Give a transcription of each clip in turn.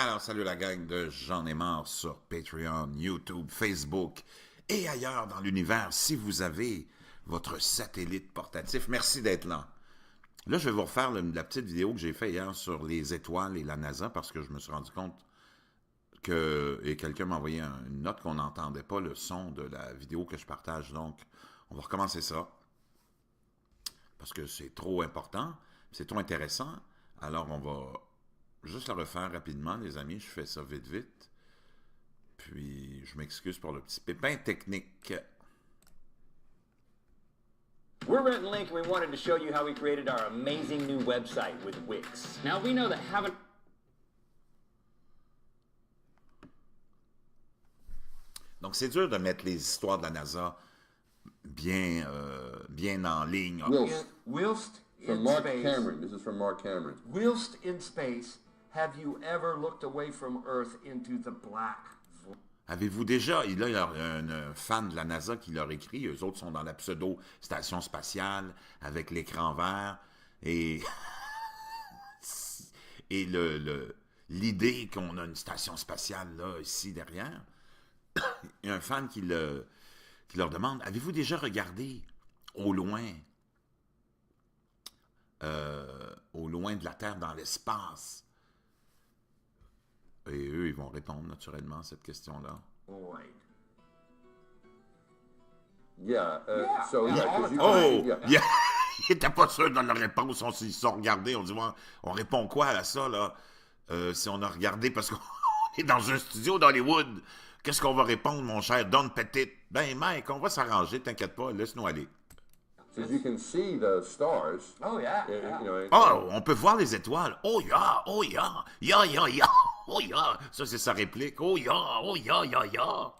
Alors, salut la gang de J'en ai marre sur Patreon, YouTube, Facebook et ailleurs dans l'univers. Si vous avez votre satellite portatif, merci d'être là. Là, je vais vous refaire la petite vidéo que j'ai faite hier sur les étoiles et la NASA parce que je me suis rendu compte que quelqu'un m'a envoyé une note qu'on n'entendait pas le son de la vidéo que je partage. Donc, on va recommencer ça parce que c'est trop important, c'est trop intéressant. Alors, on va juste le refaire rapidement, les amis. Je fais ça vite, vite. Puis, je m'excuse pour le petit pépin technique. We're Rhett and Link, and we wanted to show you how we created our amazing new website with Wix. Now, we know that having... Donc, c'est dur de mettre les histoires de la NASA bien en ligne. Whilst From in Mark space, Cameron. This is from Mark Cameron. whilst in space, have you ever looked away from Earth into the black void? Avez-vous déjà, il y a un fan de la NASA qui leur écrit, eux autres sont dans la pseudo-station spatiale avec l'écran vert et, et l'idée qu'on a une station spatiale là, ici derrière. Il y a un fan qui leur demande, avez-vous déjà regardé au loin de la Terre dans l'espace? Et eux, ils vont répondre naturellement à cette question-là. Void. Yeah. So yeah, yeah, all 'cause the you Oh! yeah. Yeah. Il n'était pas sûr de la réponse. On s'y sont regardés. On dit, on répond quoi à ça, là? Si on a regardé, parce qu'on est dans un studio d'Hollywood, qu'est-ce qu'on va répondre, mon cher Don Petit? Ben, Mike, on va s'arranger, t'inquiète pas, laisse-nous aller. So you can see the stars. Oh, yeah. You know, Oh, on peut voir les étoiles. Oh, ya, oh, ya, ya, ya, ya, oh, ya. Ça, c'est sa réplique. Oh, ya, ya, ya.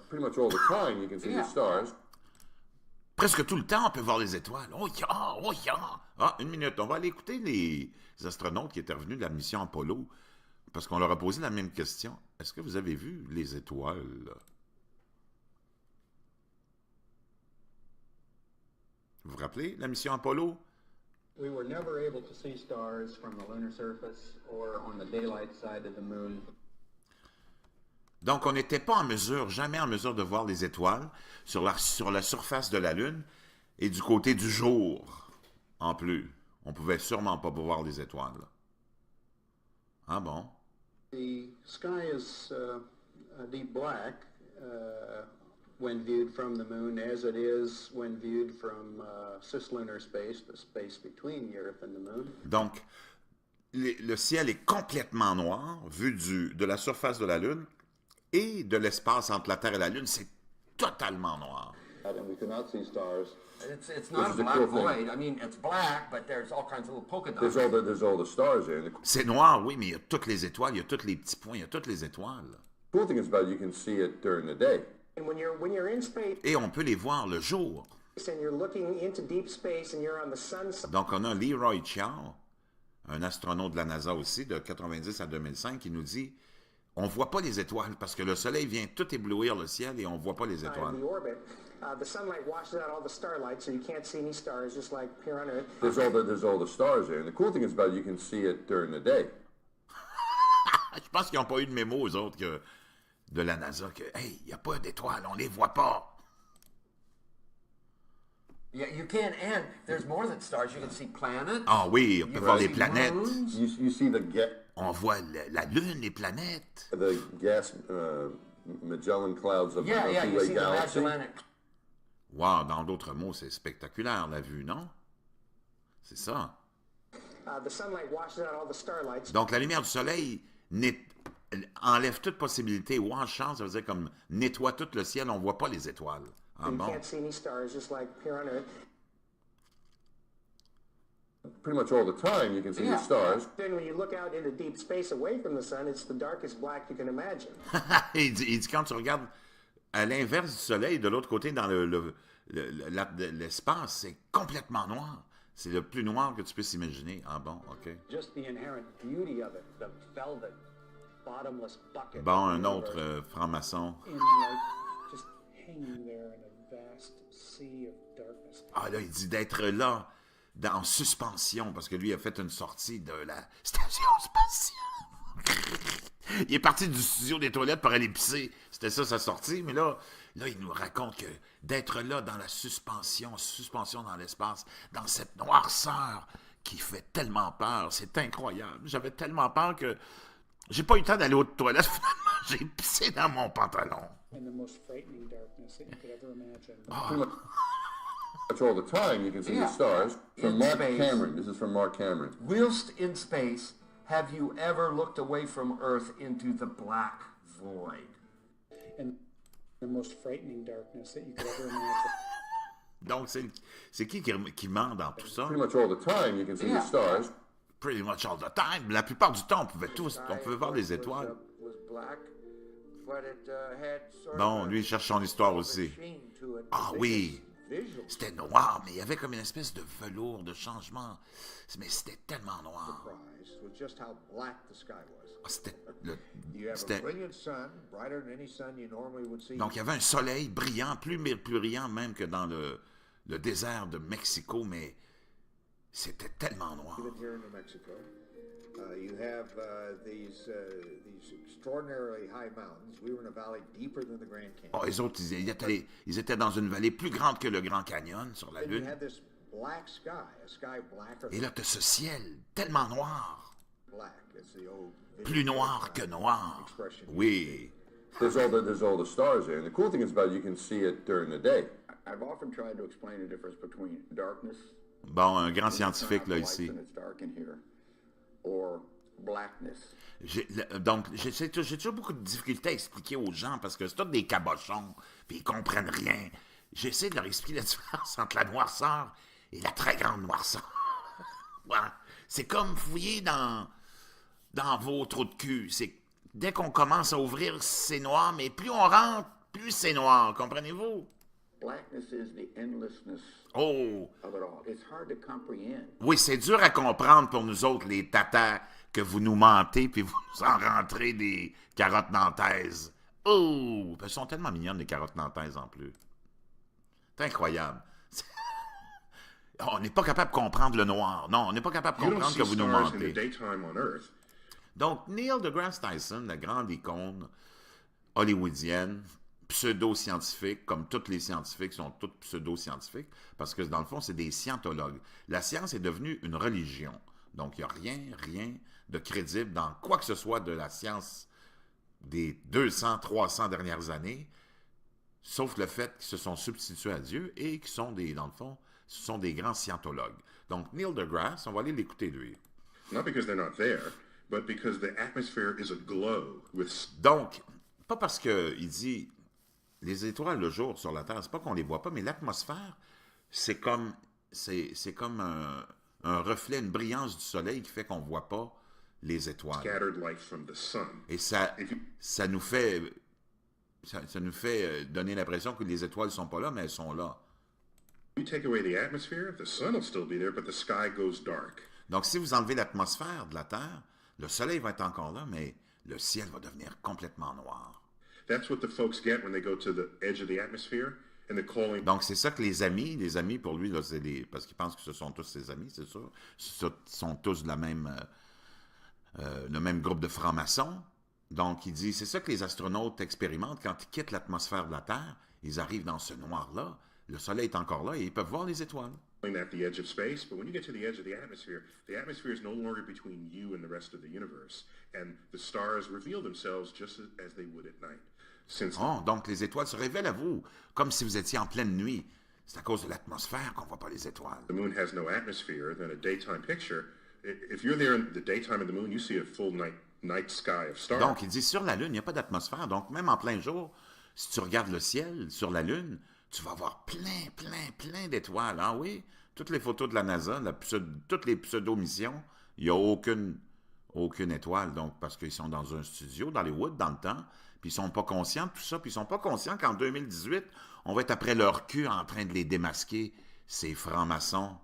pretty much all the time you can see Yeah. the stars. Presque tout le temps, on peut voir les étoiles. Oh, ya, oh, ya. Ah, une minute, on va aller écouter les astronautes qui étaient revenus de la mission Apollo, parce qu'on leur a posé la même question. Est-ce que vous avez vu les étoiles? Vous vous rappelez, la mission Apollo? We were never able to see stars from the lunar surface or on the daylight side of the moon. Donc, on n'était pas en mesure, jamais en mesure de voir les étoiles sur la surface de la Lune et du côté du jour, en plus. On pouvait sûrement pas voir les étoiles. Ah bon? The sky is a deep black when viewed from the moon, as it is when viewed from cislunar space, the space between the Earth and the moon. Donc, le ciel est complètement noir, vu de la surface de la Lune, et de l'espace entre la Terre et la Lune, c'est totalement noir. And we cannot see stars. It's not a is the black cool thing. void. I mean, it's black, but there's all kinds of little polka dots. There's all the stars there. And the C'est noir, oui, mais il y a toutes les étoiles, il y a tous les petits points, il y a toutes les étoiles. cool thing is about it, you can see it during the day. And when you're in space Et on peut les voir le jour. and you're looking into deep space and you're on the sun side, Donc, on a Leroy Chiao, un astronaute de la NASA aussi, de 90 à 2005, qui nous dit on ne voit pas les étoiles parce que le soleil vient tout éblouir le ciel et on ne voit pas les of étoiles. the orbit, the sunlight washes out all the starlight, so you can't see any stars, just like here on Earth. There's all the stars there. And the cool thing is about it, you can see it during the day. Je pense qu'ils n'ont pas eu de mémo, eux autres, de la NASA, que hey, il n'y a pas d'étoiles, on ne les voit pas. Yeah, you can, and there's more than stars. You can see planets. Ah oui, on peut You voir can les see planètes. moons. You see On voit la Lune, les planètes. the gas Magellan clouds of Yeah, the yeah, Milky you Way see the galaxy. Magellanic. Wow, dans d'autres mots, c'est spectaculaire, la vue, non? C'est ça. The sunlight washes out all the starlight. Donc, la lumière du soleil enlève toute possibilité. Wash out, ça veut dire comme nettoie tout le ciel, on ne voit pas les étoiles. Ah You bon? can't see any stars, just like here on Earth. Pretty much all the time you can see Yeah. the stars. Then when you look out into deep space away from the sun, it's the darkest black you can imagine. il dit quand tu regardes à l'inverse du soleil, de l'autre côté, dans l'espace, c'est complètement noir. C'est le plus noir que tu puisses imaginer. Ah bon, OK. Just the inherent beauty of it, the velvet, bottomless bucket. Bon, un autre franc-maçon. In like just hanging there in a vast sea of darkness. Ah là, il dit d'être là, en suspension, parce que lui a fait une sortie de la station spatiale. Il est parti du studio des toilettes pour aller pisser. C'était ça sa sortie, mais là, il nous raconte que d'être là dans la suspension dans l'espace, dans cette noirceur qui fait tellement peur, c'est incroyable. J'avais tellement peur que j'ai pas eu le temps d'aller aux toilettes, finalement, j'ai pissé dans mon pantalon. In the most frightening darkness that you could ever imagine. Much all the time, you can see the stars. From In Mark space. Cameron. This is from Mark Cameron. Whilst in space, have you ever looked away from Earth into the black void? In the most frightening darkness that you could ever imagine. Donc, c'est qui ment dans tout ça? Pretty much all the time, you can see the stars. Pretty much all the time. La plupart du temps, on pouvait voir les étoiles. Bon, lui, il cherche son histoire aussi. Ah oui, c'était noir, mais il y avait comme une espèce de velours, de changement. Mais c'était tellement noir. Ah, donc, il y avait un soleil brillant, plus brillant même que dans le désert de Mexico, mais c'était tellement noir. You have these extraordinarily high mountains. We were in a valley deeper than the Grand Canyon. Oh, les autres, ils étaient dans une vallée plus grande que le Grand Canyon sur la Then you Lune. had this black sky, a sky blacker Et là, tu as ce ciel tellement noir. than black. It's the old Plus noir que noir. expression. Oui. There's all the stars there. And the cool thing is about it, you can see it during the day. I've often tried to explain the difference between darkness. Bon, un grand scientifique, là, ici. And it's dark in here. Or blackness. Donc, j'ai toujours beaucoup de difficultés à expliquer aux gens parce que c'est tous des cabochons, puis ils comprennent rien. J'essaie de leur expliquer la différence entre la noirceur et la très grande noirceur. Ouais. C'est comme fouiller dans vos trous de cul. C'est dès qu'on commence à ouvrir, c'est noir, mais plus on rentre, plus c'est noir. Comprenez-vous? Blackness is the endlessness Oh! of it all. It's hard to comprehend. Oui, c'est dur à comprendre pour nous autres, les tatas, que vous nous mentez puis vous nous en rentrez des carottes nantaises. Oh! Elles sont tellement mignonnes, les carottes nantaises, en plus. C'est incroyable. On n'est pas capable de comprendre le noir. Non, on n'est pas capable de comprendre que vous nous mentez. Donc, Neil deGrasse Tyson, la grande icône hollywoodienne, pseudo-scientifique, comme tous les scientifiques sont tous pseudo-scientifiques, parce que dans le fond, c'est des scientologues. La science est devenue une religion. Donc, il n'y a rien de crédible dans quoi que ce soit de la science des 200, 300 dernières années, sauf le fait qu'ils se sont substitués à Dieu et qu'ils sont dans le fond, ce sont des grands scientologues. Donc, Neil deGrasse, on va aller l'écouter, lui. Not because they're not there, but because the atmosphere is aglow with... Donc, pas parce qu'il dit les étoiles le jour sur la Terre, c'est pas qu'on les voit pas, mais l'atmosphère, c'est comme un reflet, une brillance du soleil qui fait qu'on voit pas les étoiles. Scattered light from the sun. Et ça nous fait donner l'impression que les étoiles sont pas là, mais elles sont là. You take away the atmosphere, the sun will still be there, but the sky goes dark. Donc, si vous enlevez l'atmosphère de la Terre, le soleil va être encore là, mais le ciel va devenir complètement noir. That's what the folks get when they go to the edge of the atmosphere and they're calling... Donc, c'est ça que les amis pour lui, là, parce qu'ils pensent que ce sont tous ses amis, c'est sûr. Ce sont tous de le même groupe de francs-maçons. Donc, il dit, c'est ça que les astronautes expérimentent quand ils quittent l'atmosphère de la Terre. Ils arrivent dans ce noir-là. Le soleil est encore là et ils peuvent voir les étoiles. at the edge of space, but when you get to the edge of the atmosphere is no longer between you and the rest of the universe, and the stars reveal themselves just as they would at night. Donc les étoiles se révèlent à vous, comme si vous étiez en pleine nuit. C'est à cause de l'atmosphère qu'on ne voit pas les étoiles. The moon has no atmosphere, then a daytime picture. If you're there in the daytime of the moon, you see a full night sky of stars. Donc il dit sur la Lune, il n'y a pas d'atmosphère, donc même en plein jour, si tu regardes le ciel sur la Lune, tu vas voir plein d'étoiles. Ah oui, toutes les photos de la NASA, toutes les pseudo-missions, il n'y a aucune étoile, donc parce qu'ils sont dans un studio, dans les woods, dans le temps, puis ils ne sont pas conscients de tout ça, puis ils ne sont pas conscients qu'en 2018, on va être après leur cul en train de les démasquer, ces francs-maçons.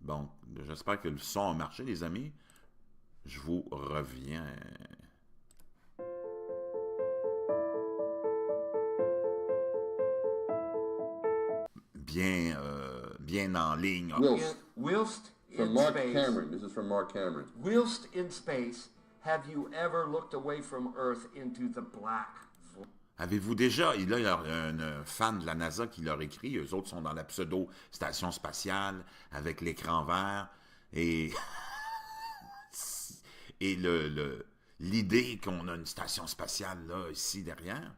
Bon, j'espère que le son a marché, les amis. Je vous reviens. Bien en ligne. Whilst From in Mark space, Cameron. This is from Mark Cameron. whilst in space, have you ever looked away from Earth into the black void? Avez-vous déjà, il y a un fan de la NASA qui leur écrit, eux autres sont dans la pseudo-station spatiale avec l'écran vert et, et l'idée qu'on a une station spatiale là, ici derrière.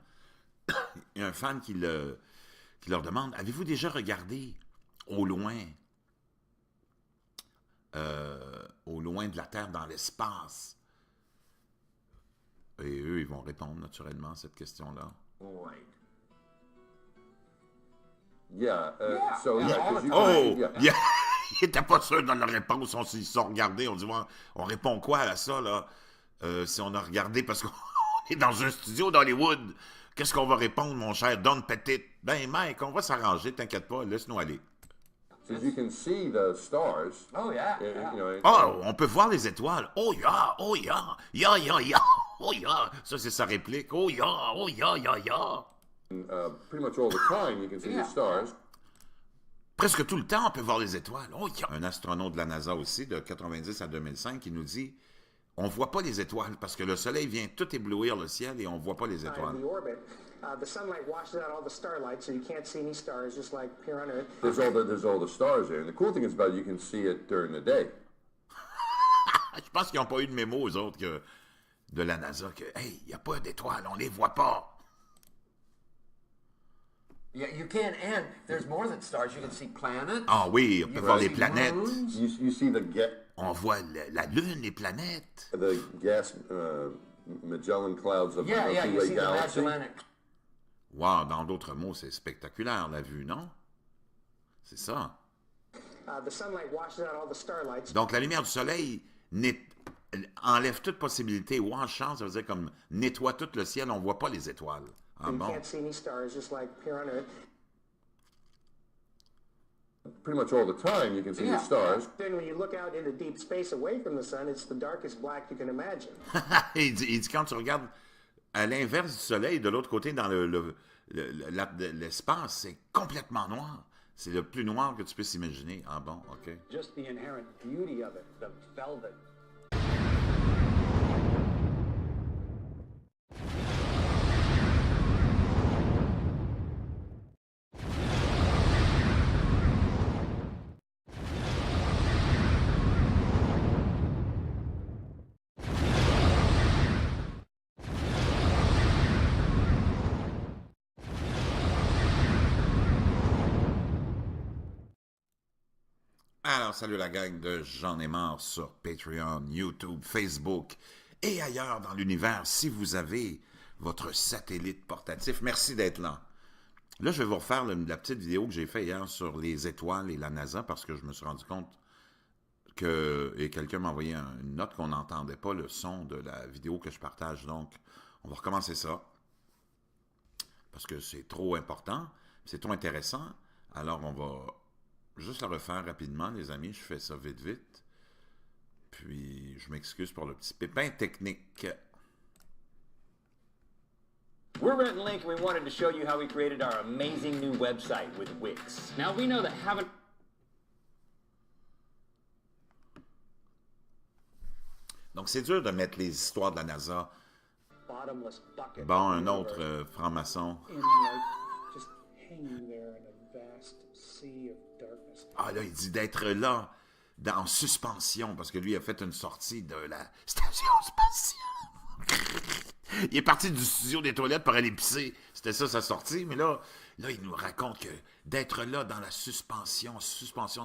Il y a un fan qui leur demande, avez-vous déjà regardé au loin de la Terre dans l'espace? Et eux, ils vont répondre naturellement à cette question-là. Void. Yeah. So yeah, 'cause you Oh! yeah. Ils n'étaient pas sûrs de leur réponse. Ils se sont regardés. On dit, on répond quoi à ça, là? Si on a regardé parce qu'on est dans un studio d'Hollywood, qu'est-ce qu'on va répondre, mon cher Don Petit? Ben, Mike, on va s'arranger, t'inquiète pas, laisse-nous aller. Because you can see the stars. Oh, yeah. You know, Oh, on peut voir les étoiles. Oh, yeah, oh, yeah, yeah, yeah, yeah, oh, yeah. Ça, c'est sa réplique. Oh, yeah, yeah. pretty much all the time you can see the stars. Presque tout le temps, on peut voir les étoiles. Oh, yeah. Un astronaute de la NASA aussi, de 90 à 2005, qui nous dit, on ne voit pas les étoiles parce que le soleil vient tout éblouir le ciel et on ne voit pas les étoiles. The sunlight washes out all the starlight, so you can't see any stars, just like here on Earth. There's all the stars there, and the cool thing is about it, you can see it during the day. Je pense qu'ils n'ont pas eu de mémo, aux autres, que de la NASA, que, hey, il n'y a pas d'étoiles, on ne les voit pas. Yeah, you can, and there's more than stars. You can see planets. Ah oui, on peut voir les planètes. You see On voit la Lune, les planètes. the gas Magellan clouds of Yeah, the yeah, you Milky see Way the galaxy. Magellanic. Wow, dans d'autres mots, c'est spectaculaire, la vue, non? C'est ça. The sunlight washes out all the starlight. Donc, la lumière du soleil enlève toute possibilité. Wash out, ça veut dire comme nettoie tout le ciel, on ne voit pas les étoiles. Ah You bon? can't see any stars, just like here on Earth. Pretty much all the time you can see the stars. Then when you look out into deep space away from the sun, it's the darkest black you can imagine. il dit, quand tu regardes à l'inverse du soleil, de l'autre côté, dans l'espace, c'est complètement noir. C'est le plus noir que tu peux s'imaginer. Ah bon, OK. Just the inherent beauty of it, the velvet. Alors, salut la gang de J'en ai marre sur Patreon, YouTube, Facebook et ailleurs dans l'univers. Si vous avez votre satellite portatif, merci d'être là. Là, je vais vous refaire la petite vidéo que j'ai faite hier sur les étoiles et la NASA parce que je me suis rendu compte que, et quelqu'un m'a envoyé une note qu'on n'entendait pas le son de la vidéo que je partage. Donc, on va recommencer ça parce que c'est trop important, c'est trop intéressant. Alors, on va juste la refaire rapidement, les amis. Je fais ça vite, vite. Puis, je m'excuse pour le petit pépin technique. We're Rhett and Link, and we wanted to show you how we created our amazing new website with Wix. Now, we know that having... Donc, c'est dur de mettre les histoires de la NASA. Bottomless bucket. Bon, un autre franc-maçon. In like just hanging there in a vast sea of darkness. Ah là, il dit d'être là, en suspension, parce que lui a fait une sortie de la station spatiale. Il est parti du studio des toilettes pour aller pisser. C'était ça sa sortie, mais là, il nous raconte que d'être là dans la suspension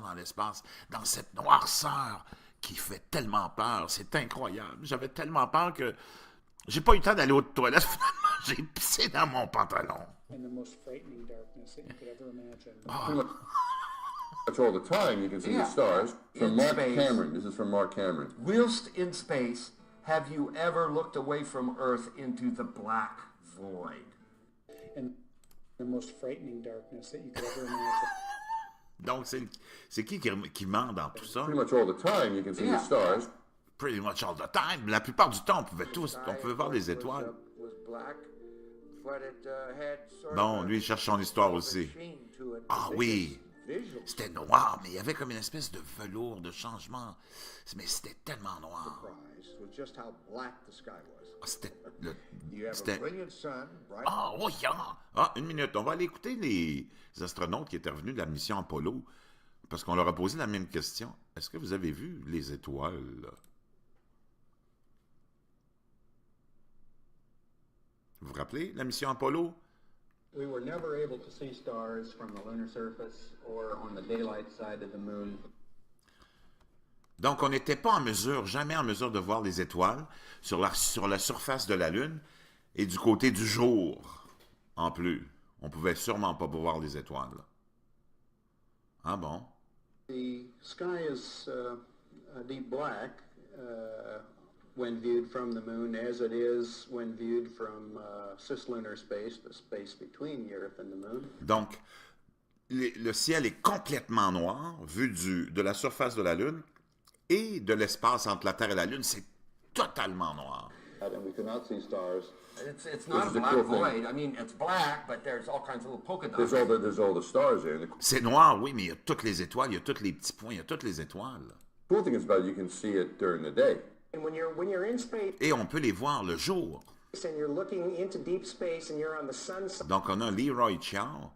dans l'espace, dans cette noirceur qui fait tellement peur, c'est incroyable. J'avais tellement peur que j'ai pas eu le temps d'aller aux toilettes, finalement. J'ai pissé dans mon pantalon. In the most frightening darkness that you could ever imagine. That's all the time you can see the stars. From In Mark space. Cameron. This is from Mark Cameron. Whilst in space, have you ever looked away from Earth into the black void? In the most frightening darkness that you could ever imagine. Donc, c'est qui ment dans tout ça? Pretty much all the time you can see the stars. Pretty much all the time. La plupart du temps, on pouvait voir les étoiles. Bon, lui, il cherche son histoire aussi. Ah oui, visuals. C'était noir, mais il y avait comme une espèce de velours, de changement. Mais c'était tellement noir. Surprised with just how black the sky was. Ah, c'était... You have a C'était... brilliant sun, bright. Ah, oui, ah! Ah, une minute. On va aller écouter les astronautes qui étaient revenus de la mission Apollo, parce qu'on leur a posé la même question. Est-ce que vous avez vu les étoiles? Vous vous rappelez la mission Apollo? We were never able to see stars from the lunar surface or on the daylight side of the moon. Donc, on n'était pas en mesure, jamais en mesure de voir les étoiles sur la surface de la Lune et du côté du jour, en plus. On pouvait sûrement pas voir les étoiles. Ah bon? The sky is a deep black when viewed from the moon, as it is when viewed from cislunar space, the space between the Earth and the moon. Donc, le ciel est complètement noir, vu de la surface de la Lune, et de l'espace entre la Terre et la Lune, c'est totalement noir. And we cannot see stars. It's not a This is the black cool thing. void. I mean, it's black, but there's all kinds of little polka dots. There's all the stars there. And the C'est noir, oui, mais il y a toutes les étoiles, il y a tous les petits points, il y a toutes les étoiles. cool thing is about it, you can see it during the day. And when you're in space Et on peut les voir le jour. and you're looking into deep space and you're on the sun side Donc, on a Leroy Chiao,